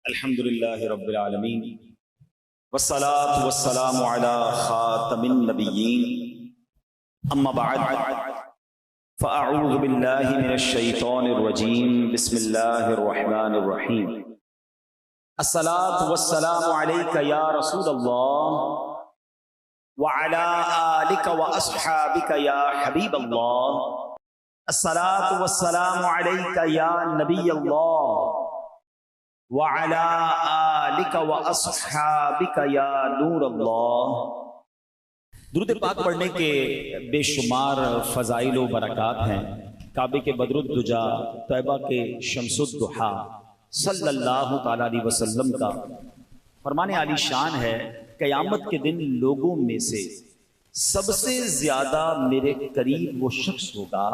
अल्हम्दुलिल्लाहि रब्बिल आलमीन वस्सलातु वस्सलामु अला खातमिन नबिय्यीन अम्मा बअद फ़अऊज़ु बिल्लाहि मिनश शैतानिर रजीम बिस्मिल्लाहिर रहमानिर रहीम अस्सलातु वस्सलामु अलैका या रसूलल्लाह व अला आलिका व अस्हाबिका या हबीबल्लाह अस्सलातु वस्सलामु अलैका या नबियल्लाह व अला आलिका व अस्हाबिका या नूर अल्लाह। दुरूद पाक पढ़ने के बेशुमार फ़ज़ाइल व बरक़ात हैं। काबे के बदरुद्दुजा, तैबा के शम्सुद्दुहा सल्लल्लाहु तआला अलैहि वसल्लम का फरमाने आली शान है, क़यामत के दिन लोगों में से सबसे ज़्यादा मेरे करीब वो शख्स होगा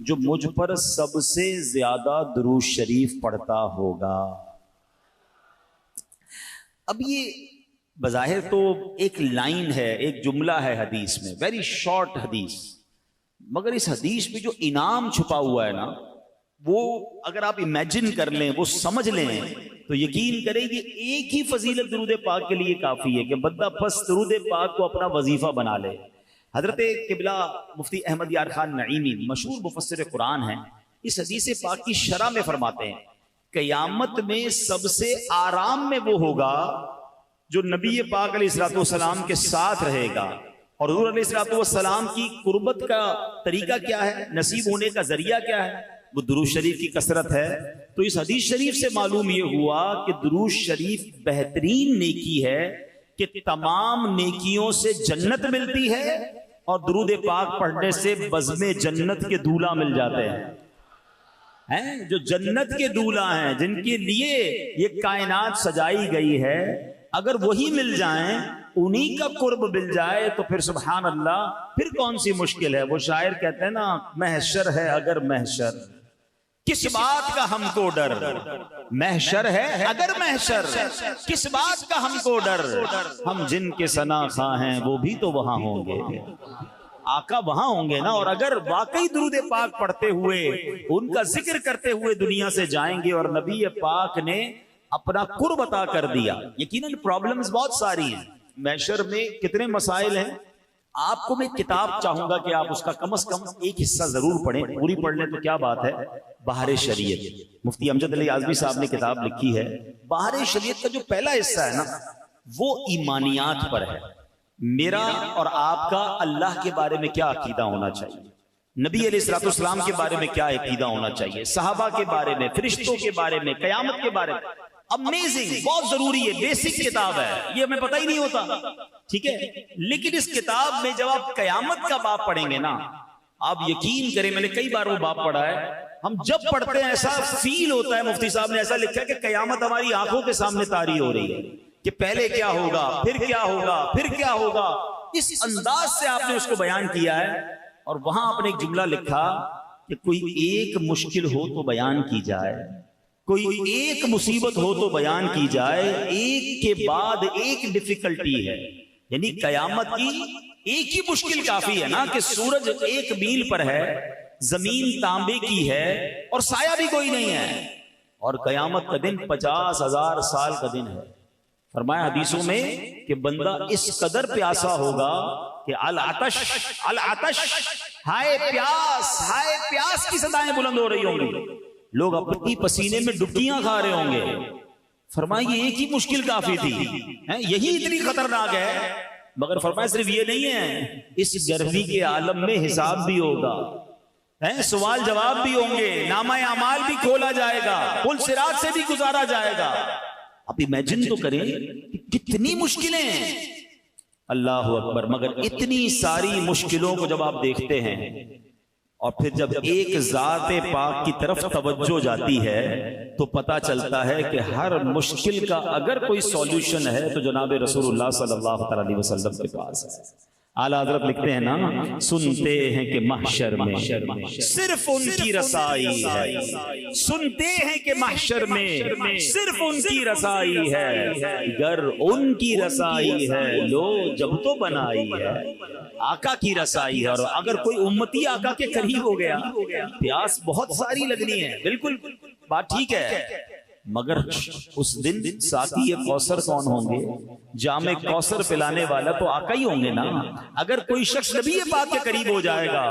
जो मुझ पर सबसे ज़्यादा दुरूद शरीफ पढ़ता होगा। अब ये बज़ाहिर तो एक लाइन है, एक जुमला है हदीस में, वेरी शॉर्ट हदीस, मगर इस हदीस में जो इनाम छुपा हुआ है ना, वो अगर आप इमेजिन कर लें, वो समझ लें, तो यकीन करें कि एक ही फजीलत दुरूद पाक के लिए काफ़ी है कि बंदा बस दुरूद पाक को अपना वजीफा बना ले। हज़रत किबला मुफ्ती अहमद यार खान नईमी मशहूर मुफस्सिर कुरान हैं, इस हदीस पाक की शरह में फरमाते हैं, क़यामत में सबसे आराम में वो होगा जो नबी पाक अलैहिस्सलाम के साथ रहेगा। और हुज़ूर अलैहिस्सलाम की कुर्बत का तरीका क्या है, नसीब होने का जरिया क्या है, वो दुरूद शरीफ की कसरत है। तो इस हदीस शरीफ से मालूम ये हुआ कि दुरूद शरीफ बेहतरीन नेकी है कि तमाम नेकियों से जन्नत मिलती है और दुरूद पाक पढ़ने से बज़्मे जन्नत के दूल्हा मिल जाते हैं। जो जन्नत के दूल्हा हैं, जिनके लिए ये कायनात सजाई गई है, अगर वही मिल जाएं, उन्हीं का कुर्ब मिल जाए, तो फिर सुभान अल्लाह, फिर कौन सी मुश्किल है। वो शायर कहते हैं ना, महशर है अगर महशर, किस बात का हमको डर, महशर है अगर महशर, किस बात का हमको डर, हम जिनके सना खा हैं वो भी तो वहां होंगे, आका वहां होंगे ना। और अगर वाकई दुरूद पाक पढ़ते हुए, उनका जिक्र करते हुए दुनिया से जाएंगे और नबी पाक ने अपना कुर्ब अता कर दिया, यकीनन प्रॉब्लम्स बहुत सारी हैं, महशर में कितने मसाइल हैं। आपको मैं किताब चाहूंगा कि आप उसका कम से कम एक हिस्सा जरूर पढ़ें, पूरी पढ़ लें तो क्या बात है। बहार शरीयत, मुफ्ती अमजद अली आज़मी साहब ने किताब लिखी है। बहार शरीयत का जो पहला हिस्सा है ना, वो ईमानियात पर है। मेरा और आपका अल्लाह के बारे में क्या अकीदा होना चाहिए, नबी अलैहिस्सलाम के बारे में क्या अकीदा होना चाहिए, सहाबा के बारे में, फरिश्तों के बारे में, कयामत के बारे में। अमेजिंग, बहुत जरूरी है, बेसिक किताब है, ये हमें पता ही नहीं होता, ठीक है। लेकिन इस किताब में जब आप कयामत का बाब पढ़ेंगे ना, आप यकीन करें, मैंने कई बार वो बाब पढ़ा है, हम जब पढ़ते हैं ऐसा फील होता है, मुफ्ती साहब ने ऐसा लिखा है कि कयामत हमारी आंखों के सामने तारी हो रही है कि पहले क्या होगा, फिर क्या होगा, फिर क्या होगा। इस अंदाज से आपने उसको बयान किया है। और वहां आपने एक जुमला लिखा कि कोई एक मुश्किल हो तो बयान की जाए, कोई एक मुसीबत हो तो बयान की जाए, एक के बाद एक डिफिकल्टी है। यानी कयामत की एक ही मुश्किल काफी है ना, कि सूरज एक मील पर है, जमीन तांबे की है और साया भी कोई नहीं है, और कयामत का दिन 50,000 साल का दिन है। फरमाया हदीसों में कि बंदा इस कदर प्यासा होगा कि अल आतश, हाय प्यास की सदाएं बुलंद हो रही होंगी, लोग अपनी पसीने में डुबकियां खा रहे होंगे। फरमाया ये एक ही मुश्किल काफी थी, यही इतनी खतरनाक है। मगर फरमाया सिर्फ ये नहीं है, इस गर्मी के आलम में हिसाब भी होगा, सवाल जवाब भी होंगे, नामा अमाल भी खोला जाएगा, पुल सिरात से भी गुजारा जाएगा। आप इमेजिन तो करें कितनी मुश्किलें हैं, अल्लाह अकबर। मगर इतनी सारी मुश्किलों को जब आप देखते हैं और फिर जब एक ज़ाते पाक की तरफ तवज्जो जाती है, तो पता चलता है कि हर मुश्किल का अगर कोई सॉल्यूशन है तो जनाब रसूलुल्लाह सल्लल्लाहु अलैहि वसल्लम के पास है। आला हज़रत लिखते हैं ना, सुनते हैं कि महशर में सिर्फ उनकी रसाई है, सुनते हैं कि महशर में सिर्फ उनकी रसाई है, गर उनकी रसाई है लो जब तो बनाई है, आका की रसाई है। और अगर कोई उम्मती आका के करीब हो गया, प्यास बहुत सारी लगनी है, बिल्कुल बात ठीक है, मगर उस दिन साकी कौसर कौन होंगे? जामे कौसर पिलाने वाला तो आका ही होंगे ना। अगर कोई शख्स नबी पाक के करीब हो जाएगा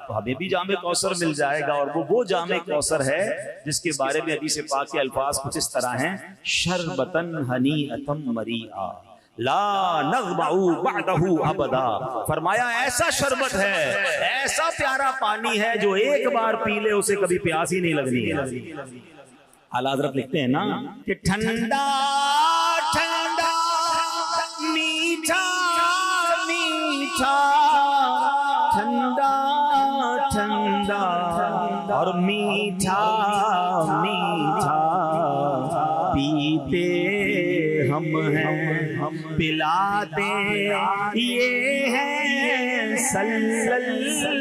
तो हमें भी जामे कौसर मिल जाएगा, और वो जामे कौसर है जिसके बारे में हदीस पाक के अल्फाज कुछ इस तरह हैं, शरबतन हनीअतम मरीआ ला नग़्मउ बअदहु अबदा। फरमाया ऐसा शरबत है, ऐसा प्यारा पानी है जो एक बार पी ले उसे कभी प्यास ही नहीं लगनी है। आला हज़रत लिखते हैं ना कि ठंडा ठंडा मीठा मीठा, ठंडा ठंडा और मीठा मीठा, पीते हम हैं पिलाते ये हैं सल्लल्लाहु।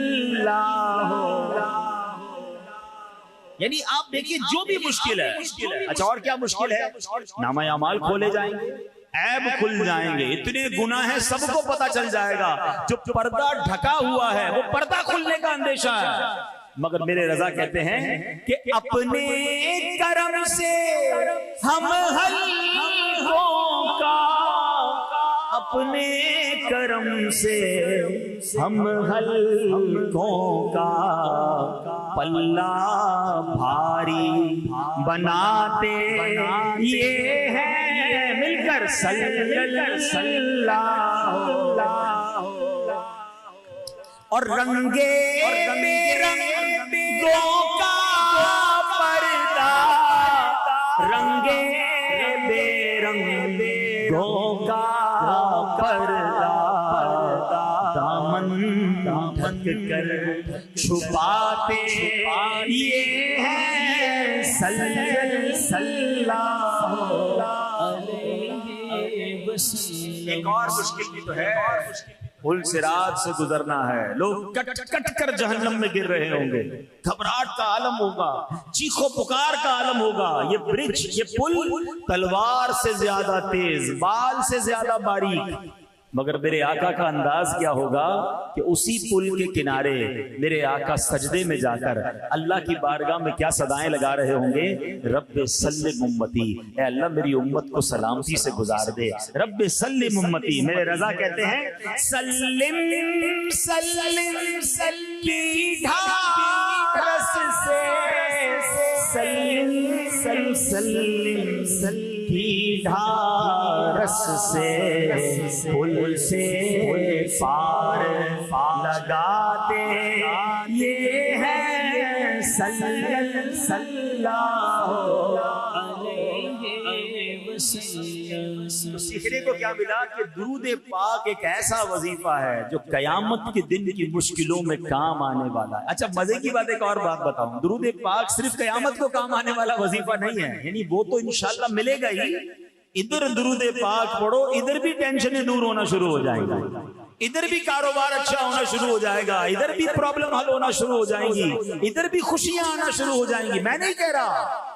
यानी आप देखिए जो भी मुश्किल है, अच्छा और क्या मुश्किल है? नामा अमाल खोले जाएंगे, ऐब खुल जाएंगे, इतने गुनाह हैं सबको पता चल जाएगा। जो पर्दा ढका हुआ है वो पर्दा खुलने का अंदेशा है। मगर मेरे रजा कहते हैं कि अपने करम से हम हल्कों का, अपने करम से हम हल्कों का पल्ला भारी बनाते ये है मिलकर सल्लल्लाहु। और रंगे बेरंगों का पर्दा, रंगे बेरंगों का पर्दा, दामन ढक कर छुपाते ये है सल्लल्लाहु अलैहि वसल्लम। एक और मुश्किल भी तो है, पुल सिरात से गुजरना है, लोग कट कट कर जहन्नम में गिर रहे होंगे, घबराहट का आलम होगा, चीखो पुकार का आलम होगा। ये ब्रिज, ये पुल तलवार से ज्यादा तेज, बाल से ज्यादा बारीक, मगर मेरे आका का अंदाज क्या होगा कि उसी पुल के किनारे मेरे आका सजदे में जाकर अल्लाह की बारगाह में क्या सदाएं लगा रहे होंगे, रब्बे सल्लिम उम्मती, ए अल्लाह मेरी उम्मत को सलामती से गुजार दे, रब्बे सल्लिम उम्मती। मेरे रजा कहते हैं सल्लिम सल्लिम सल्ली ढारस से, सल्लिम सल्लिम सल्ली ढारस से, पुल से पार लगाते ये है सल्लल्लाहु अलैहि वसल्लम। तो सीखने को क्या मिला कि दुरूद पाक एक ऐसा वजीफा है जो कयामत के दिन की मुश्किलों में काम आने वाला है। अच्छा मजे की बात, एक और बात बताऊं, दुरूद पाक सिर्फ कयामत को काम आने वाला वजीफा नहीं है, यानी वो तो इंशाल्लाह मिलेगा ही। इधर दुरूद पाक पढ़ो, इधर भी टेंशनें दूर होना शुरू हो जाएंगी, इधर भी कारोबार अच्छा होना शुरू हो जाएगा, इधर भी प्रॉब्लम हल होना शुरू हो जाएंगी, इधर भी खुशियां आना शुरू हो जाएंगी। मैं नहीं कह रहा,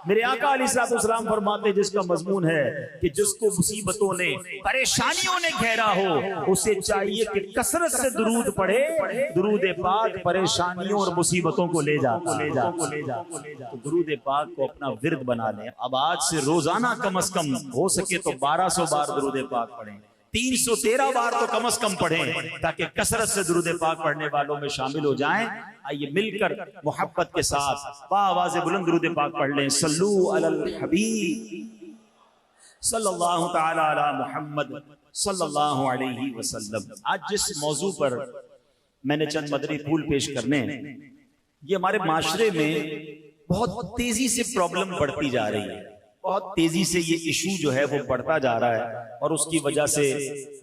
मेरे आका अलैहिस्सलाम फरमाते जिसका मजमून है कि जिसको मुसीबतों ने परेशानियों ने घेरा हो उसे चाहिए कि कसरत से दुरूद पढ़े, दुरूद पाक परेशानियों और मुसीबतों को ले जा। तो दुरूद पाक को अपना विर्द बना लें। अब आज से रोजाना कम से कम हो सके तो 1200 बार दुरूद पाक पढ़ें, 313 बार तो कम से कम पढ़ें, ताकि कसरत से दुरूद पाक पढ़ने वालों में शामिल हो जाएं। आइए मिलकर मोहब्बत के साथ बाआवाज़ बुलंद दुरूद पाक पढ़ लें। सल्लू अलल हबीब सल्लल्लाहु तआला अला मुहम्मद सल्लल्लाहु अलैहि वसल्लम। आज जिस मौजू पर मैंने चंद मदनी फूल पेश करने हैं, ये हमारे माशरे में बहुत तेजी से प्रॉब्लम बढ़ती जा रही है, बहुत तेजी से ये इशू जो है वो बढ़ता जा रहा है, और उसकी वजह से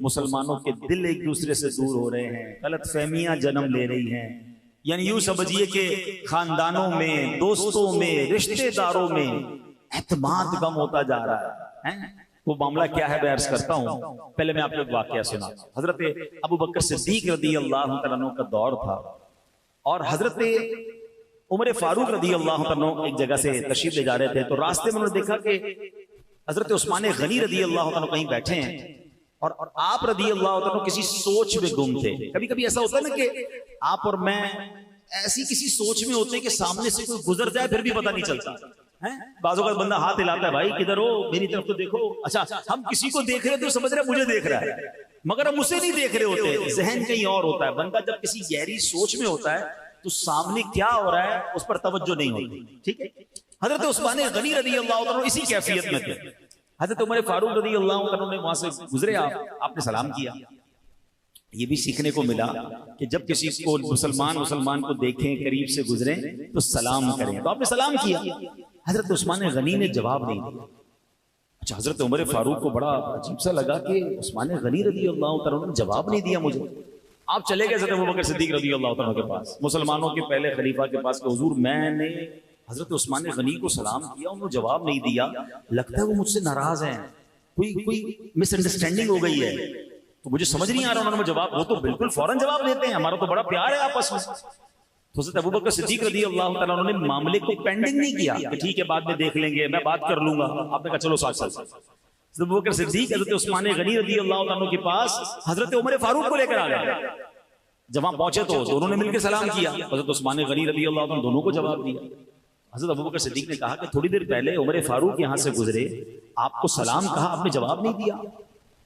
मुसलमानों के दिल एक दूसरे से दूर हो रहे हैं, गलत फहमियां जन्म ले रही हैं। यानी यूं समझिए कि खानदानों में, दोस्तों में, रिश्तेदारों में एतमाद कम होता जा रहा है। वो मामला क्या है मैं अर्ज करता हूँ। पहले मैं आपको एक वाकया सुना। हजरत अबू बकर सिद्दीक रदी अल्लाह तआला अन्हु का दौर था, और हजरत उमर फारूक रदी अल्लाह तआला अन्हु एक जगह से तशरीफ ले जा रहे थे, तो रास्ते में उन्होंने देखा कि हजरत उस्मान गनी रदी अल्लाह तआला कहीं बैठे हैं, और आप रदी अल्लाह तआला किसी सोच में गुम थे। कभी कभी ऐसा होता है ना कि आप और मैं ऐसी किसी सोच में होते हैं कि सामने से कोई गुजर जाए फिर भी पता नहीं चलता। हैं? बाजों का बंदा हाथ हिलाता है, भाई किधर हो, मेरी तरफ तो देखो। अच्छा, हम किसी को देख रहे हैं तो समझ रहे मुझे देख रहा है, मगर हम उसे नहीं देख रहे होते, जहन कहीं और होता है। बंदा जब किसी गहरी सोच में होता है तो सामने क्या हो रहा है उस पर तवज्जो नहीं होती। ठीक है, हजरत उस्मान गनी रज़ी अल्लाह तआला इसी कैफियत में थे। हजरत उमर फारूक रज़ी अल्लाह तआला ने वहां से गुजरे, आपने सलाम किया। ये भी सीखने को मिला कि जब किसी को मुसलमान को देखें, करीब से गुजरे तो सलाम करें। तो आपने सलाम किया, हजरत उस्मान गनी ने जवाब नहीं दिया। अच्छा, हजरत उमर फारूक को बड़ा अजीब सा लगा कि उस्मान गनी रज़ी अल्लाह तआला ने जवाब नहीं दिया मुझे। आप चले गए हजरत अबू बकर सिद्दीक रज़ी अल्लाह तआला के पास, मुसलमानों के पहले खलीफा के पास, कि हुजूर मैंने हजरत उस्मान गनी को सलाम किया, उन्होंने जवाब नहीं दिया, लगता है वो मुझसे नाराज हैं, कोई मिसअंडरस्टैंडिंग हो गई है, तो मुझे समझ नहीं आ रहा उन्होंने जवाब। वो तो बिल्कुल फौरन जवाब देते हैं, हमारा तो बड़ा प्यार है आपस में। तो हजरत अबू बकर सिद्दीक रज़ी अल्लाह तआला ने मामले को पेंडिंग नहीं किया कि ठीक है बाद में देख लेंगे, मैं बात कर लूंगा। आपने कहा चलो साथ साथ। अबू बकर सिद्दीक हजरत उस्मान गनी रज़ी अल्लाह तआला के पास हजरत उमर फारूक को लेकर आ गए। जब वहां पहुंचे तो दोनों ने मिलकर सलाम किया, हजरत उस्मान गनी रज़ी अल्लाह तआला दोनों को जवाब दिया। हजरत अबू बकर सिद्दीक ने कहा कि थोड़ी देर पहले उमर फारूक यहां से गुजरे, आपको सलाम कहा, आपने जवाब नहीं दिया।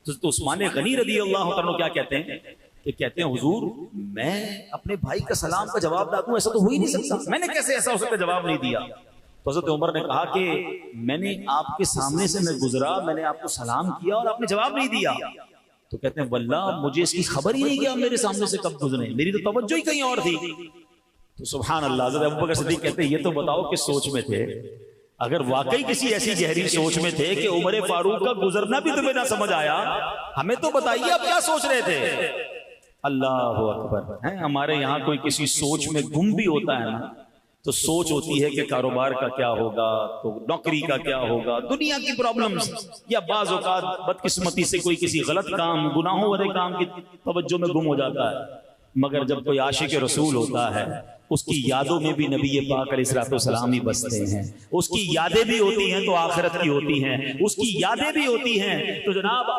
तो उस्मान गनी रज़ी अल्लाह तआला क्या कहते हैं कि कहते हैं हुजूर मैं अपने भाई का सलाम का जवाब ना दूं, ऐसा तो हो ही नहीं सकता, मैंने कैसे ऐसा हो सकता जवाब नहीं दिया। तो हजरत उमर ने कहा कि मैंने आपके सामने से मैं गुजरा, मैंने आपको सलाम किया और आपने जवाब नहीं दिया। तो कहते हैं वल्लाह मुझे इसकी खबर ही नहीं कि आप मेरे सामने से कब गुजरे, मेरी तो तवज्जो ही कहीं और थी। तो सुभान अल्लाह, हजरत अबू बकर सिद्दीक कहते हैं ये तो बताओ किस सोच में थे। अगर वाकई किसी ऐसी गहरी सोच में थे कि उमर फारूक का गुजरना भी तुम्हें ना समझ आया, हमें तो बताइए आप क्या सोच रहे थे। अल्लाह अकबर है। हमारे यहाँ कोई किसी सोच में गुम भी होता है ना, तो सोच होती है कि कारोबार का क्या होगा, तो नौकरी का क्या होगा, दुनिया की प्रॉब्लम्स, या बाज़ औक़ात बदकिस्मती से कोई किसी गलत काम, गुनाहों वाले काम की तवज्जो में गुम हो जाता है। मगर जब कोई आशिक रसूल होता है, उसकी यादों में भी नबी पाक अलैहिस्सलाम ही बसते हैं, उसकी यादें भी होती हैं तो आखिरत की होती हैं, उसकी यादें भी होती हैं तो जनाब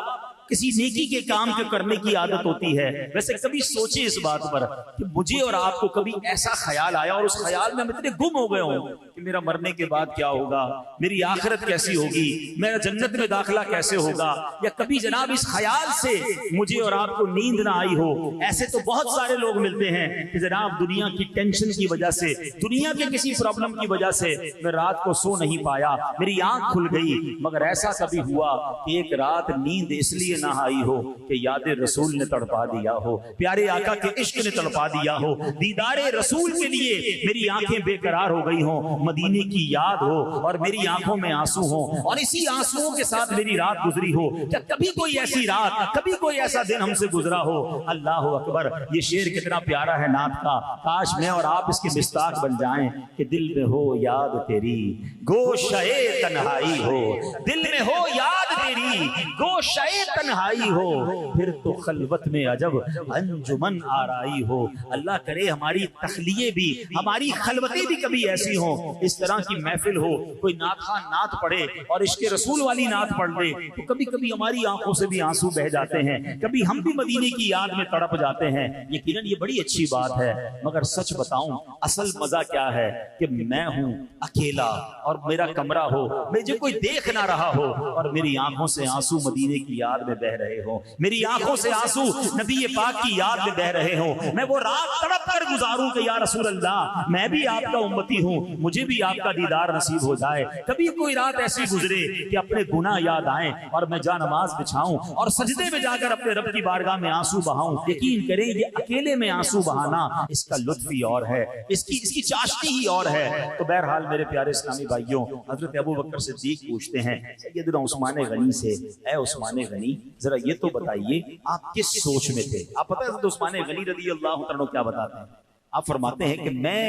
किसी नेकी के काम के करने की आदत होती है। वैसे कभी सोचे इस बात पर कि मुझे और आपको कभी ऐसा ख्याल आया और उस ख्याल में हम इतने गुम हो गए हों कि मेरा मरने के बाद क्या होगा, मेरी आखिरत कैसी होगी, मेरा जन्नत में दाखिला कैसे होगा, या कभी जनाब इस ख्याल से मुझे और आपको नींद ना आई हो। ऐसे तो बहुत सारे लोग मिलते हैं कि जनाब दुनिया की टेंशन की वजह से, दुनिया के किसी प्रॉब्लम की वजह से मैं रात को सो नहीं पाया, मेरी आंख खुल गई। मगर ऐसा कभी हुआ कि एक रात नींद इसलिए ना आई हो कि याद रसूल ने तड़पा दिया हो, प्यारे आका के इश्क ने तड़पा दिया हो, दीदारे रसूल के लिए मेरी आंखें बेकरार हो गई हो, मदीने की याद हो और मेरी आंखों में आंसू हो और इसी आंसुओं के साथ मेरी रात गुजरी हो। क्या कभी कोई ऐसी रात, कभी कोई ऐसा दिन हमसे गुजरा हो? अल्लाह अकबर। ये शेर कितना प्यारा है नात का, काश मैं और आप इसके मिस्ताक बन जाएं कि दिल में हो याद तेरी गोशे तन्हाई हो, दिल में हो याद तेरी गोशे तन्हाई हो, फिर तो खलवत में अजब अंजुमन आराई हो। अल्लाह करे हमारी तखलिये भी, हमारी खलवतें भी कभी ऐसी हो, इस तरह की महफिल हो, कोई नात नात पढ़े और इश्क़ रसूल वाली नात पढ़ दे तो कभी कभी हमारी आंखों से भी आंसू बह जाते हैं, कभी हम भी मदीने की याद में तड़प जाते हैं। यकीनन ये बड़ी अच्छी बात है। मगर सच बताऊं असल मजा क्या है कि मैं हूं अकेला और मेरा कमरा हो, मुझे कोई देख ना रहा हो और मेरी आंखों से आंसू मदीने की याद में बह रहे हो, मेरी आंखों से आंसू नबी पाक की याद में बह रहे हो। मैं वो रात तड़प कर गुजारूं कि या रसूल अल्लाह मैं भी आपका उम्मती हूं, मुझे भी आपका दीदार नसीब हो जाए। कभी कोई रात ऐसी गुजरे कि अपने गुनाह याद आए और मैं जा नमाज बिछाऊं और सजदे में जाकर अपने रब की बारगाह में आंसू बहाऊं। यकीन करें ये अकेले में आंसू बहाना, इसका लुत्फ ही और है, इसकी चाशनी ही और है। तो बहरहाल मेरे प्यारे इस्लामी भाइयों, हजरत अबू बकर सिद्दीक पूछते हैं सैयदना उस्मान गनी से, ऐ उस्मान गनी जरा ये तो बताइए आप किस सोच में थे? आप पता है उस्मान गनी रज़ी अल्लाह तआला क्या बताते हैं? आप फरमाते हैं कि मैं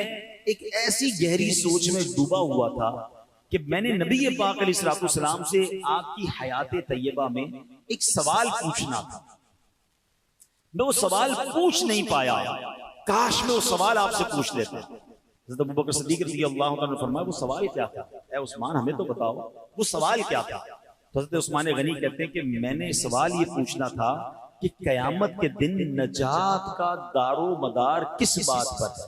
एक ऐसी गहरी सोच में डूबा हुआ था कि मैंने नबी पाक अलैहिस्सलाम से आपकी हयात तैयबा में एक सवाल पूछना था, मैं वो सवाल पूछ नहीं पाया, काश मैं वो सवाल आपसे पूछ लेते। हज़रत अबू बकर सिद्दीक रज़ी अल्लाह तआला ने फरमाया वो सवाल क्या था? ऐ उस्मान हमें तो बताओ वो सवाल क्या था? तो हज़रत उस्मान गनी कहते हैं कि मैंने सवाल ये पूछना था कि क़यामत के दिन नजात का दारो मदार किस बात पर है?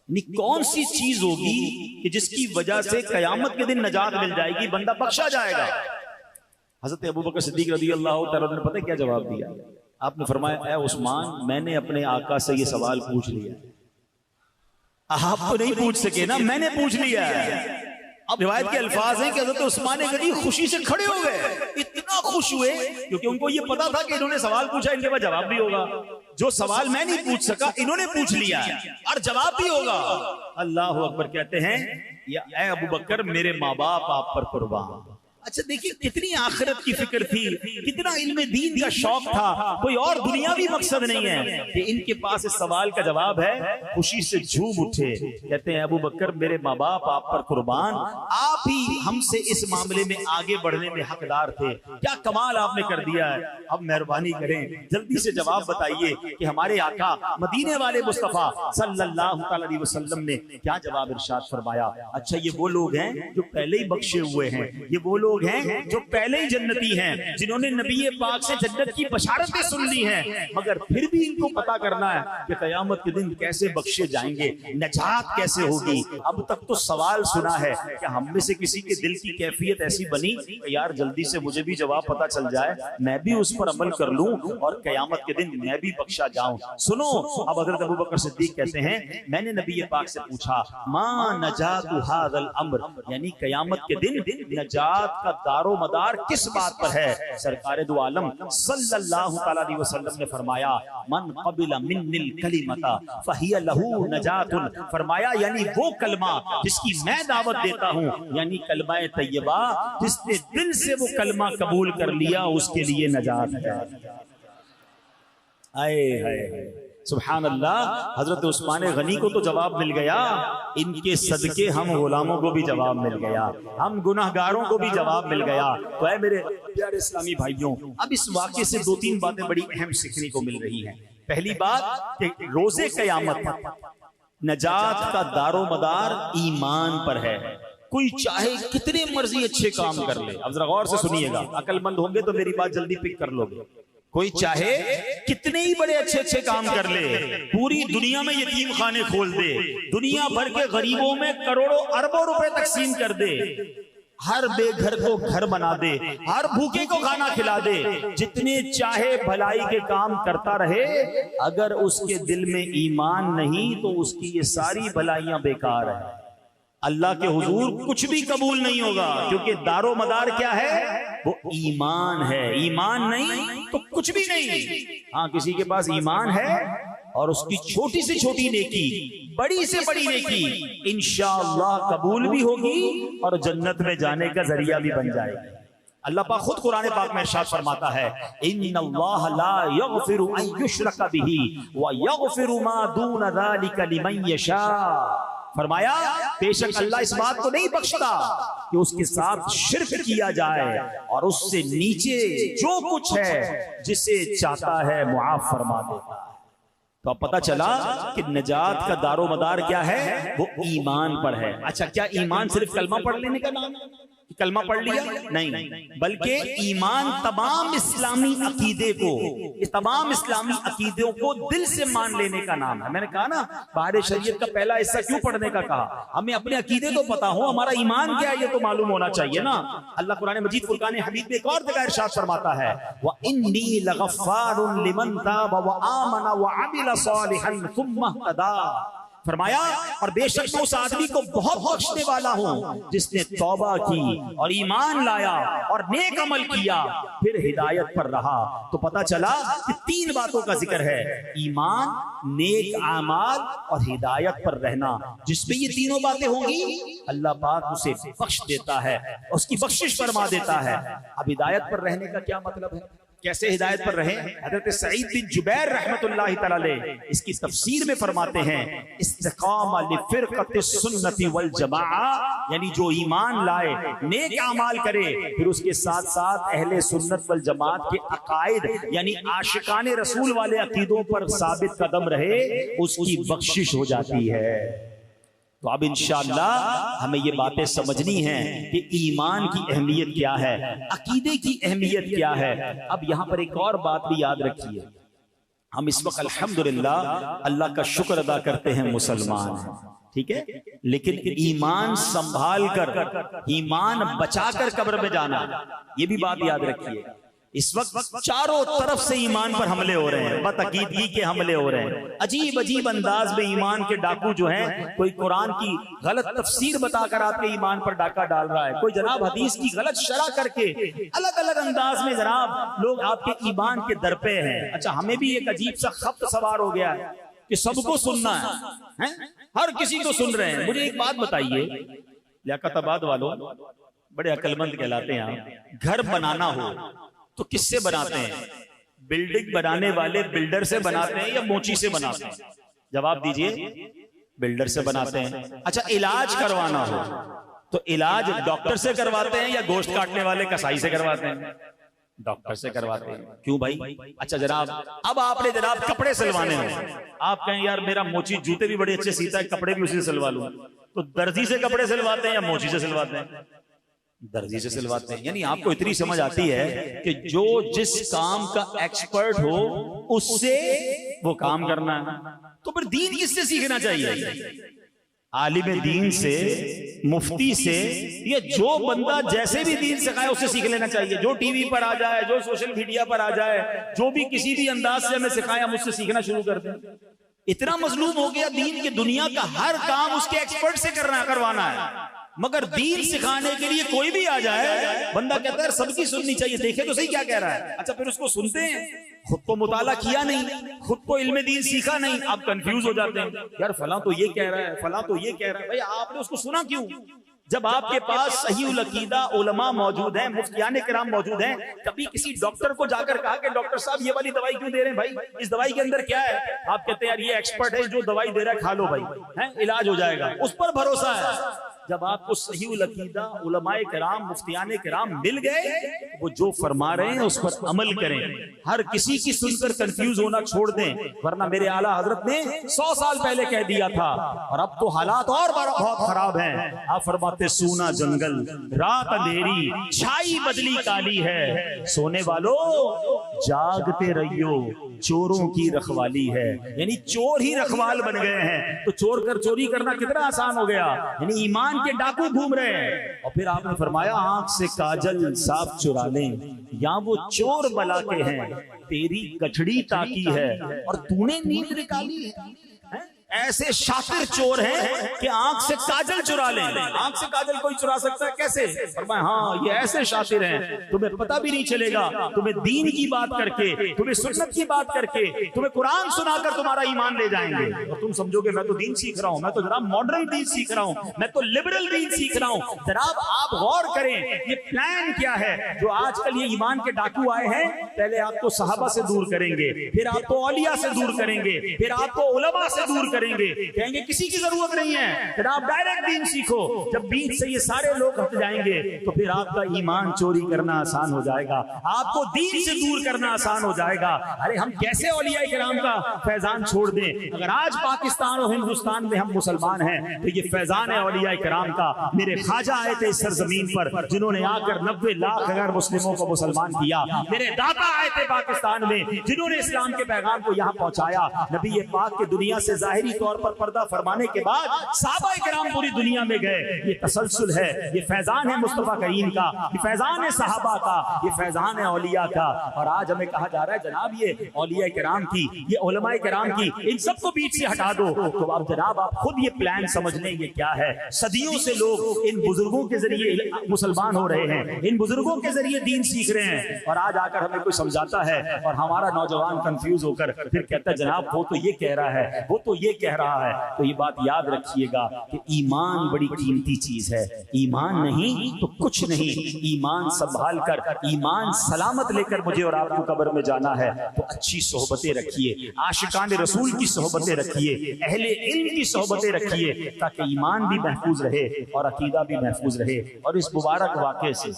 कौन सी चीज होगी कि जिसकी वजह से कयामत के दिन नजात मिल जाएगी, बंदा बख्शा जाएगा। हजरत अबू बकर सिद्दीक रज़ी अल्लाह तआला ने पता क्या जवाब दिया? आपने फरमाया, ऐ उस्मान, मैंने अपने आका से ये सवाल पूछ लिया। आप तो नहीं पूछ सके ना, मैंने पूछ लिया। अब रिवायत के अल्फाज हैं कि हजरत उस्मान गनी खुशी से खड़े हो गए, इतना खुश हुए क्योंकि उनको ये पता था कि इन्होंने सवाल पूछा, इनके पास जवाब भी होगा। जो सवाल मैं नहीं पूछ सका, इन्होंने पूछ लिया और जवाब भी होगा। अल्लाह अकबर। कहते हैं, या ऐ अबू बकर, मेरे माँ बाप आप पर कुर्बान। अच्छा देखिए कितनी आखिरत की फिक्र थी, कितना इल्म दीन का शौक था, कोई और दुनियावी मकसद नहीं है कि इनके पास इस सवाल का जवाब है। खुशी से झूम उठे, कहते हैं अबू बकर, मेरे माँ बाप आप पर कुर्बान, आप ही हमसे इस मामले में आगे बढ़ने में हकदार थे। क्या कमाल आपने कर दिया है। अब मेहरबानी करें, जल्दी से जवाब बताइए कि हमारे आका मदीने वाले मुस्तफा सल्लल्लाहु अलैहि वसल्लम ने क्या जवाब इरशाद फरमाया। अच्छा, ये वो लोग हैं जो पहले ही बख्शे हुए हैं, ये वो लोग हैं जो पहले ही जन्नती हैं, जिन्होंने नबी पाक से जन्नत की बशारतें सुन ली हैं, मगर फिर भी इनको पता करना है कि कयामत के दिन कैसे बख्शे जाएंगे, नजात कैसे होगी। अब तक तो सवाल सुना है कि हम में से किसी के दिल की कैफियत ऐसी बनी कि यार जल्दी से मुझे भी जवाब पता चल जाए, मैं भी उस पर अमल कर लूं और कयामत के दिन मैं भी बख्शा जाऊं। सुनो, अब हज़रत अबू बकर सिद्दीक कहते हैं, मैंने नबी पाक से पूछा, मा नजातु हाज़ल अम्र, यानी कयामत के दिन नजात का दारो मदार किस बात पर है। सरकार दो आलम सल्लल्लाहु अलैहि वसल्लम ने फरमाया, मन क़बिला मिन्निल कलिमता फहिया लहू नजातुन। फरमाया यानी वो कलमा जिसकी मैं दावत देता हूँ, यानी कलमा तैयबा, जिसने दिल से वो कलमा कबूल कर लिया उसके लिए नजात है। आए हाय सुभान अल्लाह। हजरत उस्मान गनी को तो जवाब मिल गया, इनके सदके हम गुलामों को भी जवाब मिल गया, हम गुनाहगारों को भी जवाब मिल गया। तो है मेरे प्यारे इस्लामी भाइयों, अब इस वाक़े से दो तीन बातें बड़ी अहम सीखने को मिल रही हैं। पहली बात कि रोजे क़यामत नजात का दारो मदार ईमान पर है। कोई चाहे कितने मर्जी अच्छे काम कर ले, अब जरा गौर से सुनिएगा, अकलमंद होंगे तो मेरी बात जल्दी पिक कर लोगे। कोई चाहे कितने ही बड़े अच्छे अच्छे काम कर ले, पूरी दुनिया में यतीम खाने खोल दे, दुनिया भर के गरीबों में करोड़ों अरबों रुपए तकसीम कर दे, हर बेघर को घर बना दे, हर भूखे को खाना खिला दे, जितने चाहे भलाई के काम करता रहे, अगर उसके दिल में ईमान नहीं तो उसकी ये सारी भलाइयां बेकार है। अल्लाह के हुजूर कुछ भी कबूल नहीं होगा, क्योंकि दारो मदार क्या है, वो ईमान है। ईमान नहीं तो कुछ भी नहीं। हाँ, किसी के पास ईमान है और उसकी छोटी से छोटी नेकी, बड़ी से बड़ी नेकी इंशाअल्लाह कबूल भी होगी और जन्नत में जाने का जरिया भी बन जाएगी। अल्लाह पाक खुद कुरान पाक में इरशाद फरमाता है, इन्नल्लाह ला यगफिरु अन युश्रका बिही व यगफिरु मा दून ज़ालिका लिमन यशा। फरमाया बेशक अल्लाह इस बात को नहीं बख्शता कि उसके साथ शिर्क किया जाए और उससे नीचे जो कुछ है जिसे चाहता है मुआफ फरमा देता है। तो अब पता चला कि नजात का दारो मदार क्या है, वो ईमान पर है। अच्छा, क्या ईमान सिर्फ कलमा पढ़ लेने का नाम है? कलमा पढ़ लिया नहीं, बल्कि ईमान तमाम इस्लामी अकीदे को, तमाम इस्लामी अकीदों को दिल से मान लेने का नाम है। मैंने कहा ना, बाहर शरीयत का पहला हिस्सा क्यों पढ़ने का कहा, हमें अपने अकीदे तो पता हो, हमारा ईमान क्या है ये तो मालूम होना चाहिए ना। अल्लाह कुरान मजीद फुरकान हमीद में एक और जगह इरशाद फरमाता है, व इन्नी लगफ्फारुन लिमन ताब व आमन व अमिल सालिहन सुम्मा इहतदा। फरमाया और बेशक मैं उस आदमी को बहुत बख्शने वाला हूं जिसने तौबा की और ईमान लाया और नेक अमल किया फिर हिदायत पर रहा। तो पता चला कि तीन बातों का जिक्र है, ईमान, नेक आमाल और हिदायत पर रहना। जिसमें ये तीनों बातें होंगी अल्लाह पाक उसे बख्श देता है, उसकी बख्शिश फरमा देता है। अब हिदायत पर रहने का क्या मतलब है, कैसे हिदायत पर रहे? हज़रत सईद बिन जुबैर रहमतुल्लाहि तआला अलैह इसकी तफसीर में फरमाते हैं, इस्तिकामा लिफिरक़ति सुन्नति वल जमाआ, यानी जो ईमान लाए, नेक अमाल करे, फिर उसके साथ साथ अहले सुन्नत वल जमात के अकायद यानी आशिकाने रसूल वाले अकीदों पर साबित कदम रहे, उसकी बख्शिश हो जाती है। तो अब इंशाअल्लाह हमें ये बातें समझनी हैं कि ईमान की अहमियत क्या है, अकीदे की अहमियत क्या है। अब यहाँ पर एक और बात भी याद रखिए, हम इस वक्त अल्हम्दुलिल्लाह अल्लाह का शुक्र अदा करते हैं मुसलमान हैं। ठीक है, लेकिन ईमान संभाल कर, ईमान बचाकर कब्र में जाना, ये भी बात याद रखिए। इस वक्त चारों तरफ से ईमान पर हमले हो रहे हैं, बतअकीदगी के हमले हो रहे हैं, अजीब अजीब अंदाज में ईमान के डाकू जो हैं, कोई कुरान की गलत तफसीर बताकर आपके ईमान पर डाका डाल रहा है, कोई जनाब हदीस की गलत शरह करके अलग अलग अंदाज में जनाब लोग आपके ईमान के दर पे हैं। अच्छा, हमें भी एक अजीब सा खप्त सवार हो गया है कि सबको सुनना है, हर किसी को सुन रहे हैं। मुझे एक बात बताइए, लियाकताबाद वालों, बड़े अक्लमंद कहलाते हैं आप, घर बनाना हो तो किससे बनाते हैं? बिल्डिंग बनाने वाले बिल्डर से बनाते हैं या मोची से बनाते हैं? जवाब दीजिए। बिल्डर से बनाते हैं। अच्छा, इलाज करवाना हो तो इलाज डॉक्टर से करवाते हैं या गोश्त काटने वाले कसाई से करवाते हैं? डॉक्टर से करवाते हैं। क्यों भाई? अच्छा जनाब, अब आपने जनाब कपड़े सिलवाने हो, आप कहें यार मेरा मोची जूते भी बड़े अच्छे सीता है, कपड़े भी उसी से सिलवा लूं, तो दर्जी से कपड़े सिलवाते हैं या मोची से सिलवाते हैं? दर्जी से सिलवाते हैं। यानी आपको इतनी समझ आती है कि जो जिस काम का एक्सपर्ट हो उससे वो काम करना है। तो फिर दीन किससे सीखना चाहिए? आलिम दीन से, मुफ्ती से, या जो बंदा जैसे भी दीन सिखाए उससे सीख लेना चाहिए। जो टीवी पर आ जाए, जो सोशल मीडिया पर आ जाए, जो भी किसी भी अंदाज से हमें सिखाए, हम उससे सीखना शुरू कर दें। इतना मजलूम हो गया दीन के, दुनिया का हर काम उसके एक्सपर्ट से करवाना है। मगर दीन सिखाने के लिए कोई भी आ जाए, बंदा कहता है सबकी सुननी चाहिए, देखे तो सही क्या कह रहा है। अच्छा, फिर उसको सुनते हैं, खुद तो मुताला किया नहीं, खुद तो इल्म दीन सीखा नहीं, आप कंफ्यूज हो जाते हैं, यार फला तो ये कह रहा है, फला तो ये कह रहा है। भाई आपने उसको सुना क्यों? जब आपके पास सहीउल अकीदा उलमा मौजूद हैं, मुफ्तियान किराम मौजूद हैं, कभी किसी डॉक्टर को जाकर कहा कि डॉक्टर साहब ये वाली दवाई क्यों दे रहे हैं भाई, इस दवाई के अंदर क्या है? आप कहते हैं यार ये एक्सपर्ट है, जो दवाई दे रहा है खा लो भाई, है इलाज हो जाएगा, उस पर भरोसा है। जब आपको सहीउल अकीदा उलमाए किराम मुफ्तियान किराम मिल गए, वो जो फरमा रहे हैं उस पर अमल करें, हर किसी की सुनकर कंफ्यूज होना छोड़ दें। वरना मेरे आला हजरत ने 100 साल पहले कह दिया था, और अब तो हालात और बहुत खराब हैं। आप फरमाते सूना जंगल रात अंधेरी, छाई बदली काली है, सोने वालों जागते रहियो, चोरों की रखवाली है। यानी चोर ही रखवाल बन गए हैं, तो चोरी करना कितना आसान हो गया। यानी ईमान के डाकू घूम रहे हैं। और फिर आपने फरमाया आंख से काजल साफ चुरा लें, या वो चोर बला के हैं, तेरी गठड़ी ताकी है और तूने नींद निकाली है। ऐसे शातिर चोर हैं कि आंख से काजल चुरा लें। आंख से काजल कोई चुरा सकता है कैसे? फरमाया हाँ, ये ऐसे शातिर हैं, तुम्हें पता भी नहीं चलेगा, तुम्हें दीन की बात करके, तुम्हें सुन्नत की बात करके, तुम्हें कुरान सुनाकर तुम्हारा ईमान ले जाएंगे, और तुम समझोगे मैं तो दीन सीख रहा हूं, मैं तो जनाब मॉडर्न दीन सीख रहा हूं, मैं तो लिबरल दीन सीख रहा हूं। जनाब आप गौर करें, ये प्लान क्या है जो आजकल ये ईमान के डाकू आए हैं। पहले आपको सहाबा से दूर करेंगे, फिर आपको औलिया से दूर करेंगे, फिर आपको उलमा से दूर करेंगे, कहेंगे किसी की जरूरत नहीं है, फिर आप डायरेक्ट दीन सीखो। जब बीच से ये सारे लोग हट जाएंगे तो फिर आपका ईमान चोरी करना आसान हो जाएगा, आपको दीन से दूर करना आसान हो जाएगा। अरे हम कैसे औलिया किराम का फैजान छोड़ दें? अगर आज पाकिस्तान और हिंदुस्तान में हम मुसलमान हैं तो ये फैजान है औलिया किराम का। मेरे ख्वाजा आए थे इस सरजमीन पर जिन्होंने आकर 90 लाख अगर मुस्लिमों को मुसलमान किया। मेरे दादा आए थे पाकिस्तान में जिन्होंने इस्लाम के पैगाम को यहाँ पहुंचाया। नबी पाक के दुनिया से जाहिरी तौर पर पर्दा फरमाने के बाद सहाबा किराम पूरी दुनिया में गए। ये तसलसल है, ये फैजान है मुस्तफा करीम का, ये फैजान है सहाबा का, ये फैजान है औलिया का। और आज हमें कहा जा रहा है जनाब ये औलिया किराम की, ये उलमाए किराम की, इन सबको बीच से हटा दो। तो आप जनाब आप खुद ये प्लान समझ लें ये क्या है। सदियों से लोग इन बुजुर्गों के जरिए मुसलमान हो रहे हैं, इन बुजुर्गों के जरिए दीन सीख रहे हैं, और आज आकर हमें कोई समझाता है और हमारा नौजवान कंफ्यूज होकर फिर कहता है जनाब वो तो ये कह रहा है, वो तो ये कह रहा है। तो ये बात याद रखिएगा कि ईमान बड़ी कीमती चीज है। ईमान नहीं तो कुछ नहीं। ईमान संभाल कर, ईमान सलामत लेकर मुझे और आपको कब्र में जाना है तो अच्छी सोहबतें रखिए, आशिकान रसूल की सोहबतें रखिए, अहले इल्म की सोहबतें रखिए, ताकि ईमान भी महफूज रहे और अकीदा भी महफूज रहे। और इस मुबारक वाक़े से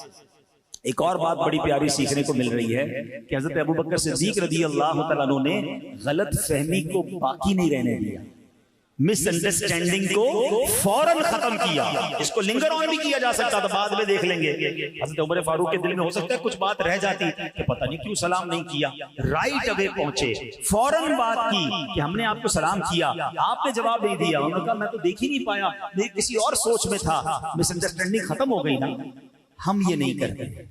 एक और बात बड़ी प्यारी सीखने को मिल रही है कि हज़रत अबू बकर सिद्दीक रज़ी अल्लाह तआला अन्हु ने गलत फहमी को बाकी नहीं रहने दिया। मिसअंडरस्टैंडिंग को फौरन खत्म किया। इसको लिंगर ऑन भी किया जा सकता था, बाद में देख लेंगे। हज़रत उमर फारूक के दिल में हो सकता है कुछ बात रह जाती कि पता नहीं क्यों सलाम नहीं किया। राइट अवे पहुंचे, फौरन बात की कि हमने आपको सलाम किया, आपने जवाब नहीं दिया। उन्होंने कहा मैं तो देख ही नहीं पाया, मैं किसी और सोच में था, मिसअंडरस्टैंडिंग खत्म हो गई ना। हम ये नहीं करते,